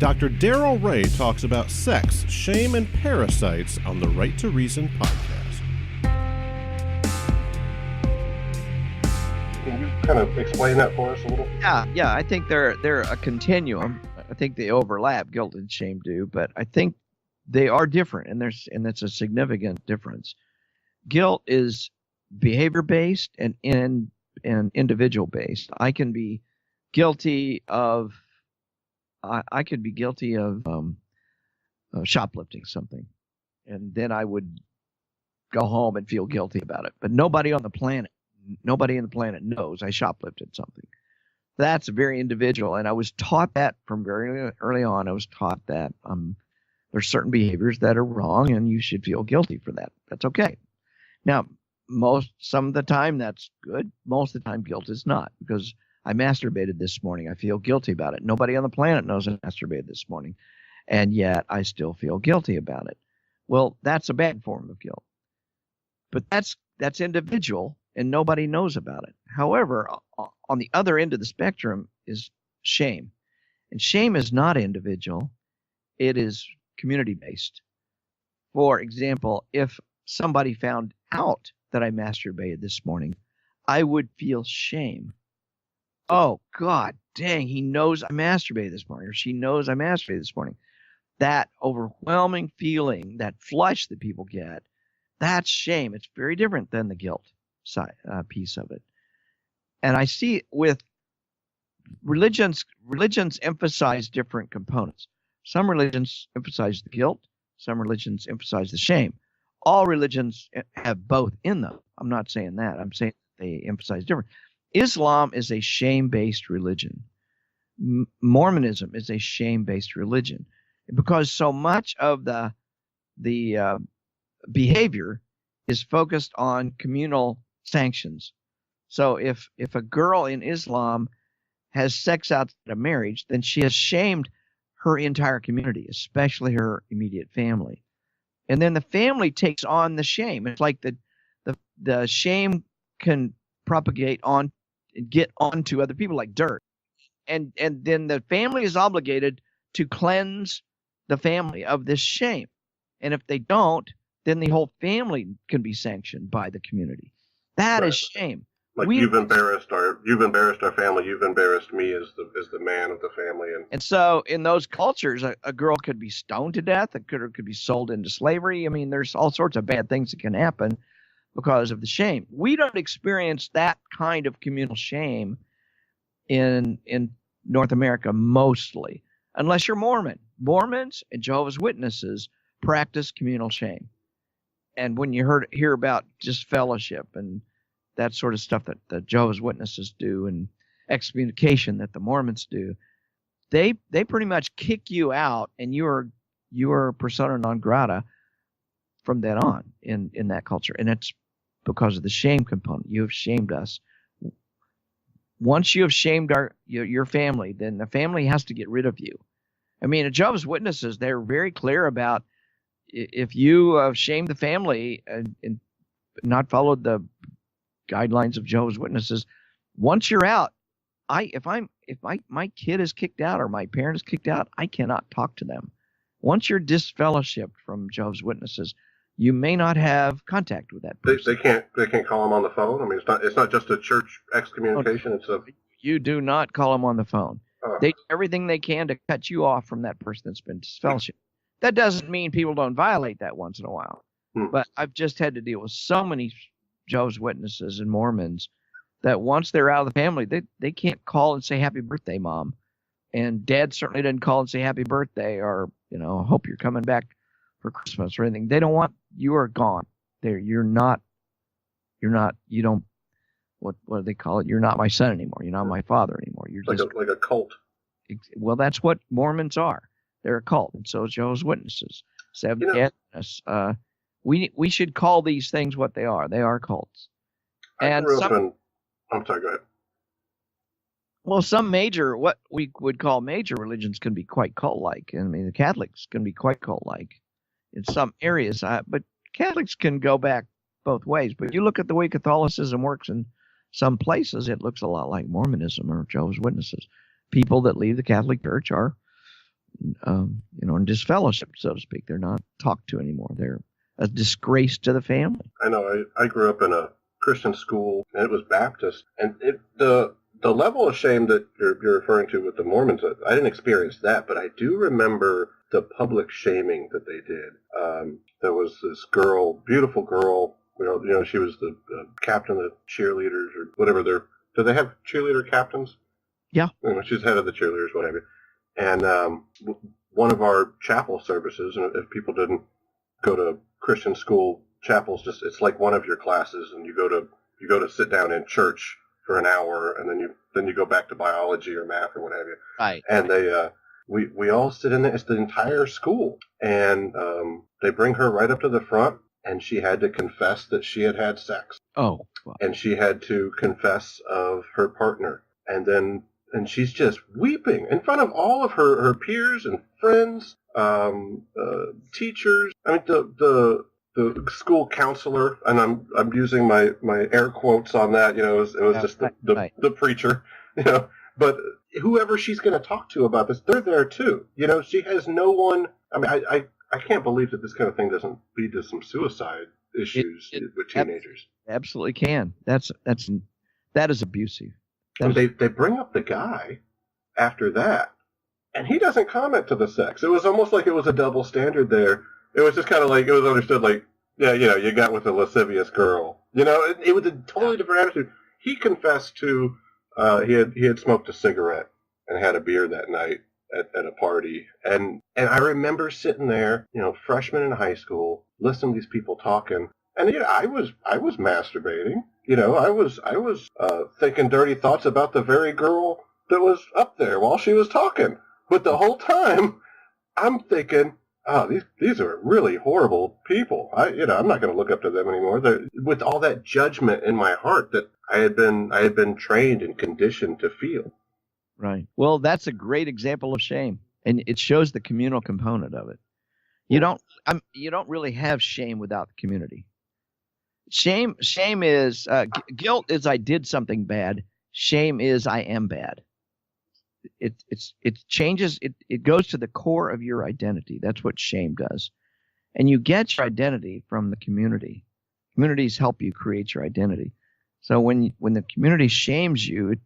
Dr. Darrel Ray talks about sex, shame, and parasites on the Right to Reason podcast. Can you kind of explain that for us a little? Yeah. I think they're a continuum. I think they overlap. Guilt and shame do, but I think they are different, and that's a significant difference. Guilt is behavior based and individual based. I can be guilty of shoplifting something, and then I would go home and feel guilty about it. But nobody on the planet knows I shoplifted something. That's very individual, and I was taught that from very early on. I was taught that there's certain behaviors that are wrong, and you should feel guilty for that. That's okay. Now, some of the time that's good. Most of the time, guilt is not, because I masturbated this morning. I feel guilty about it. Nobody on the planet knows I masturbated this morning, and yet I still feel guilty about it. Well, that's a bad form of guilt, but that's individual, and nobody knows about it. However, on the other end of the spectrum is shame, and shame is not individual. It is community-based. For example, if somebody found out that I masturbated this morning, I would feel shame. Oh, God dang, he knows I masturbated this morning, or she knows I masturbated this morning. That overwhelming feeling, that flush that people get, that's shame. It's very different than the guilt side, piece of it. And I see with religions emphasize different components. Some religions emphasize the guilt. Some religions emphasize the shame. All religions have both in them. I'm not saying that. I'm saying they emphasize different. Islam is a shame-based religion. Mormonism is a shame-based religion, because so much of the behavior is focused on communal sanctions. So if a girl in Islam has sex outside of marriage, then she has shamed her entire community, especially her immediate family. And then the family takes on the shame. It's like the shame can propagate on and get onto other people like dirt. And then the family is obligated to cleanse the family of this shame. And if they don't, then the whole family can be sanctioned by the community. That is shame. Like you've embarrassed our family. You've embarrassed me as the man of the family. And so in those cultures, a girl could be stoned to death. It could be sold into slavery. I mean, there's all sorts of bad things that can happen because of the shame. We don't experience that kind of communal shame in North America mostly, unless you're Mormon. Mormons and Jehovah's Witnesses practice communal shame. And when you hear about just fellowship and that sort of stuff that the Jehovah's Witnesses do, and excommunication that the Mormons do, they pretty much kick you out, and you are persona non grata from then on in that culture. And it's because of the shame component. You have shamed us. Once you have shamed your family, then the family has to get rid of you. I mean, at Jehovah's Witnesses, they're very clear about if you have shamed the family and not followed the guidelines of Jehovah's Witnesses, once you're out, if my kid is kicked out or my parent is kicked out, I cannot talk to them. Once you're disfellowshipped from Jehovah's Witnesses, you may not have contact with that person. They can't call them on the phone. I mean, it's not just a church excommunication. You do not call them on the phone. They do everything they can to cut you off from that person that's been disfellowshipped. That doesn't mean people don't violate that once in a while. But I've just had to deal with so many Jehovah's Witnesses and Mormons that once they're out of the family, they can't call and say happy birthday, Mom. And Dad certainly didn't call and say happy birthday, or, hope you're coming back for Christmas or anything. They don't want, you are gone. You don't, what do they call it? You're not my son anymore. You're not my father anymore. You're like a cult. Well, that's what Mormons are. They're a cult. And so is Jehovah's Witnesses. Seventh-day Adventists. We should call these things what they are. They are cults. I'm sorry, go ahead. Well, what we would call major religions can be quite cult-like. I mean, the Catholics can be quite cult-like in some areas. But Catholics can go back both ways. But you look at the way Catholicism works in some places, it looks a lot like Mormonism or Jehovah's Witnesses. People that leave the Catholic Church are and disfellowship, so to speak. They're not talked to anymore. They're a disgrace to the family. I know. I grew up in a Christian school, and it was Baptist, and the level of shame that you're referring to with the Mormons, I didn't experience that, but I do remember the public shaming that they did. There was this girl, beautiful girl. She was the captain of the cheerleaders or whatever. Do they have cheerleader captains? Yeah. She's head of the cheerleaders, what have you. And one of our chapel services, and if people didn't go to Christian school chapels, it's like one of your classes, and you go to sit down in church for an hour, and then you go back to biology or math or what have you. Right. And we all sit in there. It's the entire school, and they bring her right up to the front, and she had to confess that she had had sex. Oh. Wow. And she had to confess of her partner, and she's just weeping in front of all of her peers and friends, teachers. I mean, the school counselor, and I'm using my air quotes on that. It was just the preacher, But whoever she's going to talk to about this, they're there too. She has no one. I mean, I can't believe that this kind of thing doesn't lead to some suicide issues with teenagers. Absolutely can. That is abusive. They bring up the guy after that, and he doesn't comment to the sex. It was almost like it was a double standard there. It was just kind of like, it was understood like, yeah, you got with a lascivious girl. It was a totally different attitude. He confessed to he had smoked a cigarette and had a beer that night at a party, and I remember sitting there, freshman in high school, listening to these people talking, and I was masturbating. I was thinking dirty thoughts about the very girl that was up there while she was talking. But the whole time, I'm thinking, oh, these are really horrible people. I'm not going to look up to them anymore. With all that judgment in my heart that I had been trained and conditioned to feel. Right. Well, that's a great example of shame, and it shows the communal component of it. You don't really have shame without the community. Shame is guilt is I did something bad. Shame is I am bad. It changes. It goes to the core of your identity. That's what shame does, and you get your identity from the community. Communities help you create your identity. So when the community shames you,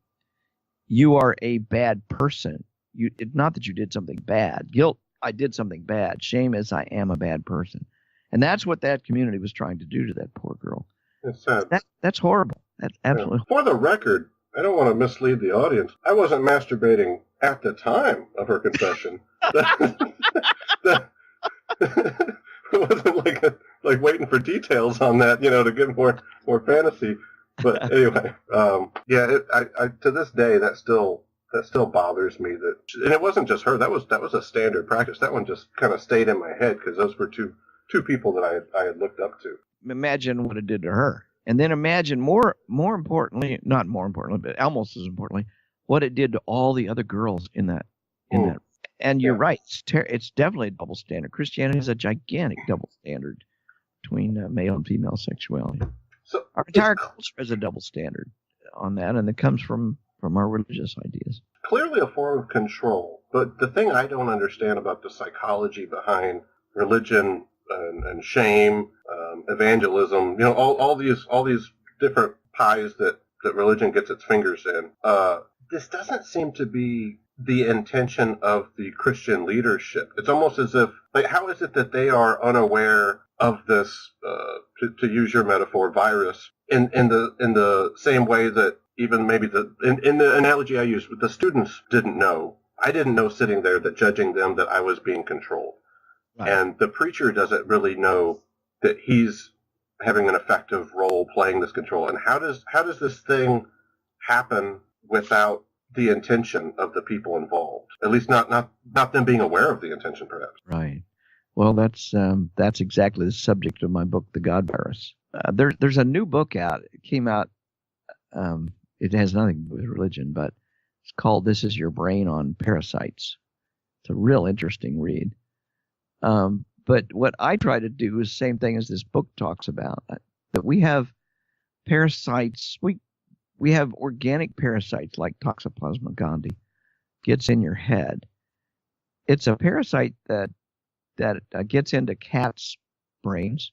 you are a bad person. It's not that you did something bad. Guilt, I did something bad. Shame is I am a bad person. And that's what that community was trying to do to that poor girl. It's sad. That's horrible. That's absolutely For the record, I don't want to mislead the audience. I wasn't masturbating at the time of her confession. It wasn't like waiting for details on that, to get more fantasy. But anyway, to this day, that still bothers me. And it wasn't just her. That was a standard practice. That one just kind of stayed in my head because those were two people that I had looked up to. Imagine what it did to her, and then imagine more importantly, not more importantly, but almost as importantly, what it did to all the other girls in that. And you're right. It's definitely a double standard. Christianity is a gigantic double standard between male and female sexuality. So our entire culture is a double standard on that, and it comes from our religious ideas. Clearly a form of control, but the thing I don't understand about the psychology behind religion and shame, evangelism, all these different pies that religion gets its fingers in. This doesn't seem to be the intention of the Christian leadership. It's almost as if, how is it that they are unaware of this, to use your metaphor, virus, in the same way that even maybe in the analogy I used, the students didn't know. I didn't know sitting there that judging them that I was being controlled. Right. And the preacher doesn't really know that he's having an effective role playing this control. And how does this thing happen without the intention of the people involved? At least not them being aware of the intention, perhaps. Right. Well, that's exactly the subject of my book, The God Virus. There's a new book out. It came out. It has nothing to do with religion, but it's called "This Is Your Brain on Parasites." It's a real interesting read. But what I try to do is the same thing as this book talks about. That we have parasites. We have organic parasites like Toxoplasma gondii gets in your head. It's a parasite that gets into cats' brains,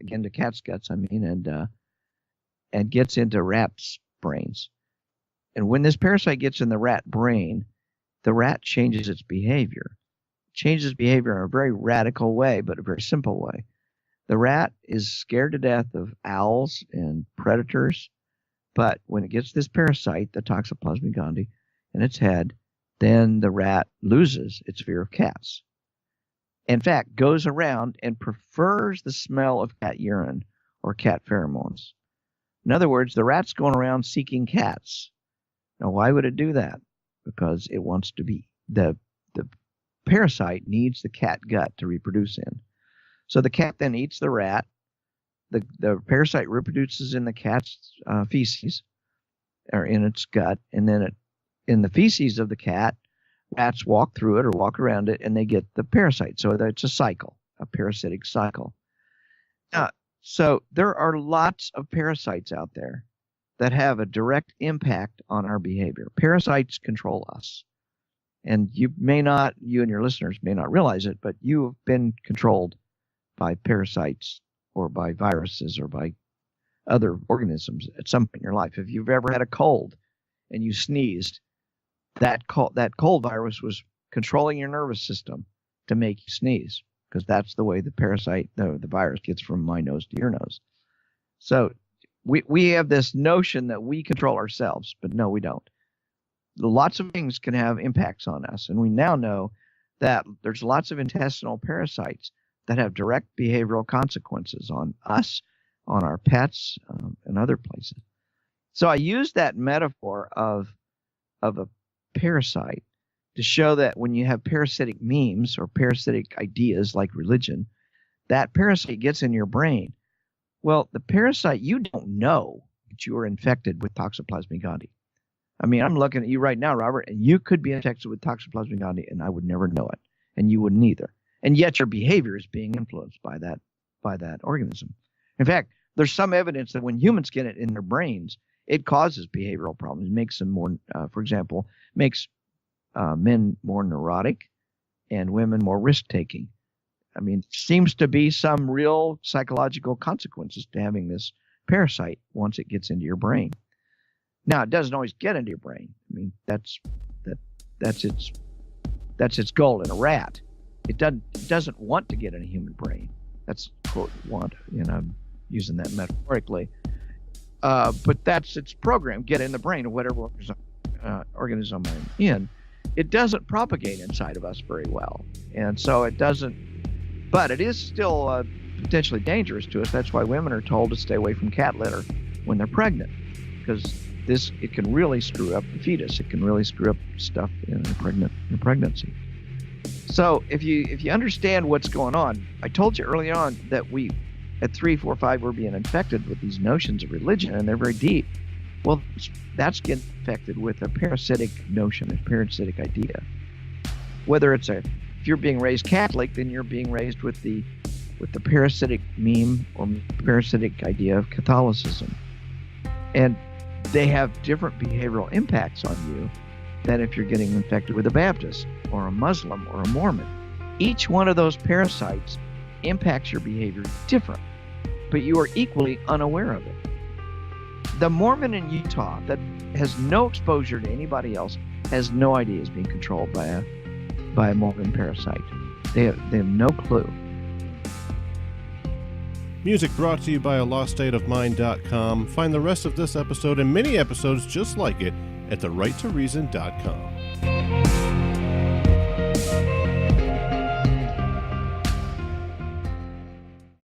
into cats' guts, I mean, and gets into rats' brains. And when this parasite gets in the rat brain, the rat changes its behavior. Changes behavior in a very radical way, but a very simple way. The rat is scared to death of owls and predators, but when it gets this parasite, the Toxoplasma gondii, in its head, then the rat loses its fear of cats. In fact, goes around and prefers the smell of cat urine or cat pheromones. In other words, the rat's going around seeking cats. Now, why would it do that? Because it wants to be, the parasite needs the cat gut to reproduce in. So the cat then eats the rat. The parasite reproduces in the cat's feces, or in its gut, and then in the feces of the cat, rats walk through it or walk around it, and they get the parasite. So it's a cycle, a parasitic cycle. So there are lots of parasites out there that have a direct impact on our behavior. Parasites control us. And you and your listeners may not realize it, but you have been controlled by parasites or by viruses or by other organisms at some point in your life. If you've ever had a cold and you sneezed, that cold virus was controlling your nervous system to make you sneeze, because that's the way the parasite, the virus gets from my nose to your nose. So we have this notion that we control ourselves, but no, we don't. Lots of things can have impacts on us, and we now know that there's lots of intestinal parasites that have direct behavioral consequences on us, on our pets, and other places. So I use that metaphor of a parasite to show that when you have parasitic memes or parasitic ideas like religion, that parasite gets in your brain. Well, the parasite, you don't know that you are infected with Toxoplasma gondii. I mean, I'm looking at you right now, Robert, and you could be infected with Toxoplasma gondii, and I would never know it, and you wouldn't either. And yet your behavior is being influenced by that organism. In fact, there's some evidence that when humans get it in their brains, it causes behavioral problems. It makes them more, for example, makes men more neurotic and women more risk-taking. I mean, seems to be some real psychological consequences to having this parasite once it gets into your brain. Now, it doesn't always get into your brain. I mean, that's its goal in a rat. It doesn't want to get in a human brain. That's quote want, I'm using that metaphorically. But that's its program, get in the brain of whatever organism I'm in. It doesn't propagate inside of us very well. And so it doesn't, but it is still potentially dangerous to us. That's why women are told to stay away from cat litter when they're pregnant, because it can really screw up the fetus. It can really screw up stuff in pregnancy. So if you understand what's going on, I told you early on that we, at 3, 4, 5, we're being infected with these notions of religion, and they're very deep. Well, that's getting infected with a parasitic notion, a parasitic idea. Whether if you're being raised Catholic, then you're being raised with the parasitic meme or parasitic idea of Catholicism. And they have different behavioral impacts on you than if you're getting infected with a Baptist or a Muslim or a Mormon. Each one of those parasites impacts your behavior different, but you are equally unaware of it. The Mormon in Utah that has no exposure to anybody else has no idea is being controlled by a Mormon parasite. They have no clue. Music brought to you by aloststateofmind.com. Find the rest of this episode and many episodes just like it at therighttoreason.com.